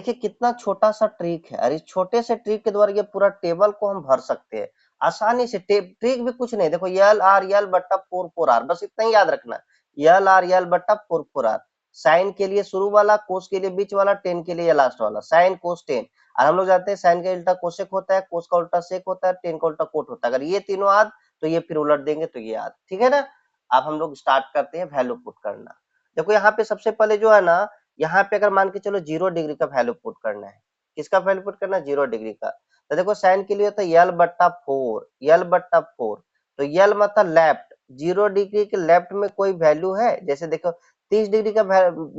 देखिए कितना छोटा सा ट्रिक है, और इस छोटे से ट्रिक के द्वारा ये पूरा टेबल को हम भर सकते हैं आसानी से। ट्रिक भी कुछ नहीं, देखो यल आर यल बट्टा 4 बस इतना ही याद रखना, यल आर यल बट्टा 4 साइन के लिए शुरू वाला, कोस के लिए बीच वाला, टेन के लिए लास्ट वाला, साइन कोस टेन। और हम लोग जानते हैं साइन का उल्टा कोसेक होता है, कोस का उल्टा सेक होता है, टेन का उल्टा कोट होता है। अगर ये तीनों याद तो ये फिर उलट देंगे तो ये याद, ठीक है ना। अब हम लोग स्टार्ट करते हैं वैल्यू पुट करना। देखो यहाँ पे सबसे पहले जो है ना, यहाँ पे अगर मान के चलो 0 डिग्री का वैल्यू पुट करना है, किसका वैल्यू पुट करना है, 0 डिग्री का। तो देखो साइन के लिए होता है यल बट्टा 4, यल बट्टा 4। तो यल मतलब लेफ्ट, 0 डिग्री के लेफ्ट में कोई वैल्यू है, जैसे देखो 30 डिग्री का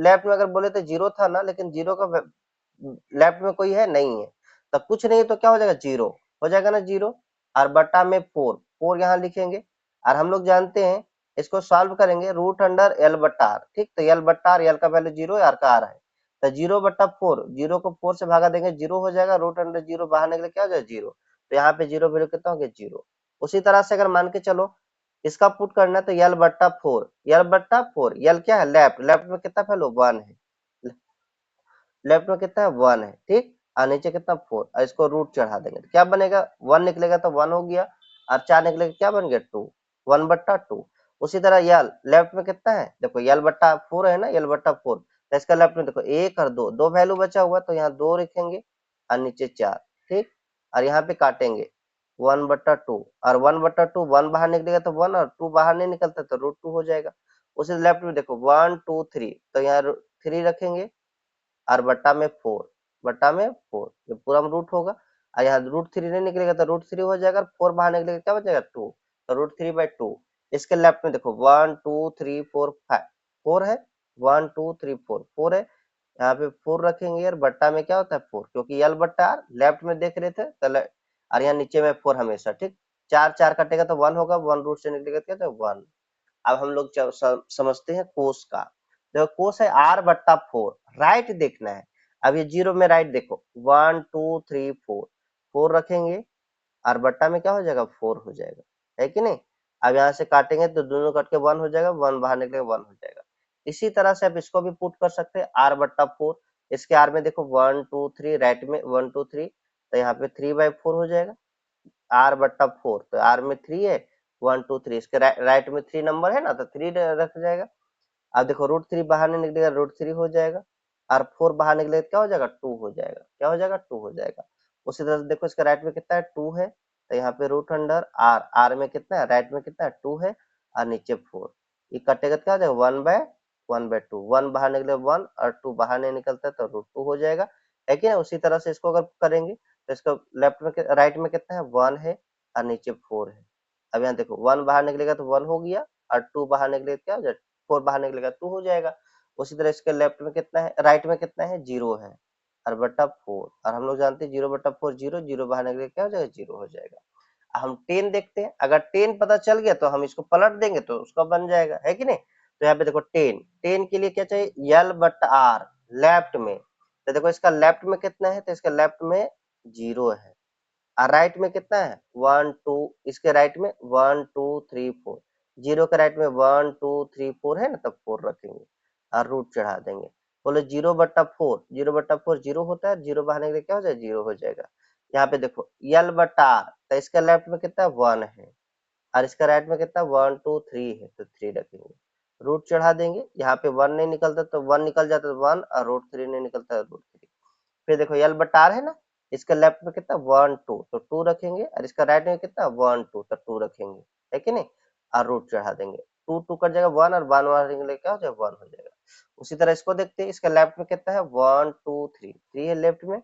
लेफ्ट में अगर बोले तो 0 था ना, लेकिन 0 का लेफ्ट में कोई है नहीं है, तो कुछ नहीं तो क्या हो जाएगा, 0 हो जाएगा ना, 0। और बट्टा में 4, 4 यहाँ लिखेंगे। और हम लोग जानते हैं इसको सॉल्व करेंगे रूट अंडर एल बट्टा आर, ठीक। तो एल बट्टा आर, एल का वैल्यू 0 है, आर का आर है, तो 0/4, 0 को 4 से भागा देंगे 0 हो जाएगा, रूट अंडर 0 बाहर निकले क्या हो जाएगा, 0। तो यहाँ पे 0 वैल्यू कितना हो गया, 0। उसी तरह से अगर मान के चलो इसका पुट करना है तो यल बट्टा 4, यल बट्टा 4, यल क्या है, लेफ्ट, लेफ्ट में कितना वैल्यू 1 है, लेफ्ट में कितना है 1 है, ठीक। और नीचे कितना 4, और इसको रूट चढ़ा देंगे तो क्या बनेगा, 1 निकलेगा तो 1 हो गया, और 4 निकलेगा क्या बन गया, 2, 1/2। उसी तरह यल लेफ्ट में कितना है, देखो यल बट्टा 4 है ना, यल बट्टा 4, तो इसका लेफ्ट में देखो 1 और 2, 2 वैल्यू बचा हुआ तो यहाँ 2 लिखेंगे और नीचे 4, ठीक। और यहाँ पे काटेंगे 1/2, और 1/2 1 बाहर निकलेगा तो 1, और 2 बाहर नहीं निकलता तो √2 हो जाएगा। उसी लेफ्ट में देखो 1 2 3, तो यहाँ 3 रखेंगे, और बट्टा में 4, बट्टा में 4, ये पूरा में रूट होगा। और यहाँ √3 नहीं निकलेगा तो √3 हो जाएगा, 4 बाहर निकलेगा क्या बचेगा, 2, तो √3/2। इसके लेफ्ट में देखो 1 2 3 4 5, 4 है, 1 2 3 4, 4 है, यहाँ पे 4 रखेंगे, और बट्टा में क्या होता है 4, क्योंकि यल बट्टा आर लेफ्ट में देख रहे थे तो और यहाँ नीचे में 4 हमेशा, ठीक। 4 4 कटेगा तो 1 होगा, 1 रूट से निकलेगा क्या, तो 1। अब हम लोग समझते हैं कोस का। देखो कोस है r/4, राइट देखना है। अब ये 0 में राइट देखो 1 2 3 4, 4 रखेंगे, और बट्टा में क्या हो जाएगा, 4 हो जाएगा, है कि नहीं। अब यहाँ से काटेंगे तो दोनों कट के 1 हो जाएगा, 1 बाहर निकलेगा 1 हो जाएगा। इसी तरह से आप इसको भी पुट कर सकते हैं r/4। इसके r में देखो 1 2 3, राइट में 1 2 3, तो यहाँ पे 3/4 हो जाएगा, r/4, तो r में 3 है, 1 2 3, इसके राइट में 3 नंबर है ना, तो 3 रख जाएगा। अब देखो √3 बाहर नहीं निकलेगा, √3 हो जाएगा, और 4 बाहर निकलेगा क्या हो जाएगा, 2 हो जाएगा, क्या हो जाएगा, 2 हो जाएगा। उसी तरह से देखो इसका राइट में कितना है, 2 है, तो यहाँ पे रूट अंडर आर, आर में कितना है, राइट में कितना है, 2 है, और नीचे 4, ये कटेगा तो क्या हो जाएगा, 1/2, 1 बाहर निकले 1, और 2 बाहर नहीं निकलता तो √2 हो जाएगा, है कि ना। उसी तरह से इसको अगर करेंगे तो इसका लेफ्ट में राइट में कितना है, 1 है, और नीचे 4 है। अब यहाँ देखो 1 बाहर निकलेगा तो 1 हो गया, और 2 बाहर निकलेगा क्या हो जाएगा, 4 बाहर निकलेगा 2 हो जाएगा। उसी तरह इसके लेफ्ट में कितना है, राइट में कितना है, 0 है, और बट्टा 4, और हम लोग जानते हैं 0/4 0, 0 बाहर निकलेगा क्या हो जाएगा, 0 हो जाएगा। हम 10 देखते हैं, अगर 10 पता चल गया तो हम इसको पलट देंगे तो उसका बन जाएगा, है कि नहीं। तो यहाँ पे देखो 10, 10 के लिए क्या चाहिए, l/r, लेफ्ट में। तो देखो इसका लेफ्ट में कितना है, तो इसका लेफ्ट में 0 है, और राइट में कितना है, 1 2, इसके राइट में 1 2 3 4, 0 के राइट में 1 2 3 4 है ना, तब 4 रखेंगे और रूट चढ़ा देंगे। बोले 0/4, 0/4 0 होता है, 0 बाहर निकले क्या हो जाएगा, 0 हो जाएगा। यहाँ पे देखो l/r, तो इसका लेफ्ट में कितना 1 है, और इसका राइट में कितना 1 2 3 है, तो 3 रखेंगे, रूट चढ़ा देंगे। यहाँ पे 1 नहीं निकलता तो 1 निकल जाता तो 1, और √3 नहीं निकलता तो √3। फिर देखो l/r है ना, इसका लेफ्ट में कितना 1 2, तो 2 रखेंगे, और इसका राइट में कितना 1 2, तो 2 रखेंगे, है कि नहीं, और रूट चढ़ा देंगे। 2 2 कट जाएगा 1, और 1 1 निकले क्या हो जाएगा, 1 हो जाएगा। उसी तरह इसको देखते हैं, इसका लेफ्ट में कितना है 1 2 3, 3 है लेफ्ट में,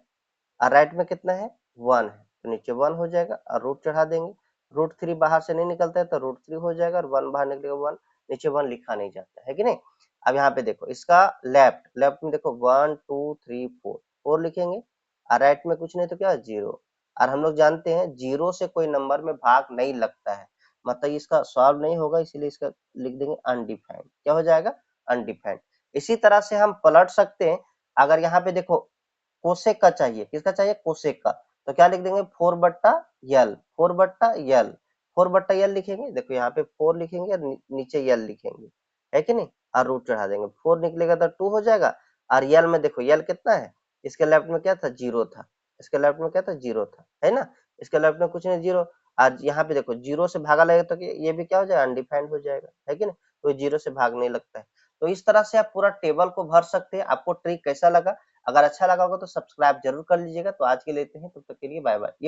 और राइट में कितना है 1 है, तो नीचे 1 हो जाएगा, और रूट चढ़ा देंगे। √3 बाहर से नहीं निकलता है तो √3 हो जाएगा, और 1 बाहर निकलेगा 1, नीचे 1 लिखा नहीं जाता है कि नहीं। अब यहाँ पे देखो इसका लेफ्ट, लेफ्ट में देखो 1 2 3 4, 4 लिखेंगे, और राइट में कुछ नहीं तो क्या 0। और हम लोग जानते हैं 0 से कोई नंबर में भाग नहीं लगता है, मतलब इसका सॉल्व नहीं होगा, इसीलिए इसका लिख देंगे अनडिफाइंड, क्या हो जाएगा, अनडिफाइंड। इसी तरह से हम पलट सकते हैं। अगर यहाँ पे देखो कोसेक का चाहिए, किसका चाहिए, कोसेक का, तो क्या लिख देंगे 4/l, 4/l, 4/l लिखेंगे। देखो यहाँ पे 4 लिखेंगे और नीचे l लिखेंगे, है कि नहीं, और रूट चढ़ा देंगे, 4 निकलेगा तो 2 हो जाएगा। और यल में देखो यल कितना है, इसके लेफ्ट में क्या था, जीरो था। इसके लेफ्ट में क्या था, जीरो था, है ना। इसके लेफ्ट में कुछ नहीं, जीरो। आज यहाँ पे देखो जीरो से भागा लगेगा तो ये भी क्या हो जाएगा, अनडिफाइंड हो जाएगा, है कि नहीं। तो जीरो से भाग नहीं लगता है। तो इस तरह से आप पूरा टेबल को भर सकते हैं। आपको ट्रिक कैसा लगा? अगर अच्छा लगा होगा तो सब्सक्राइब जरूर कर लीजिएगा। तो आज के लिए इतना ही, तब तक के लिए बाय बाय। ये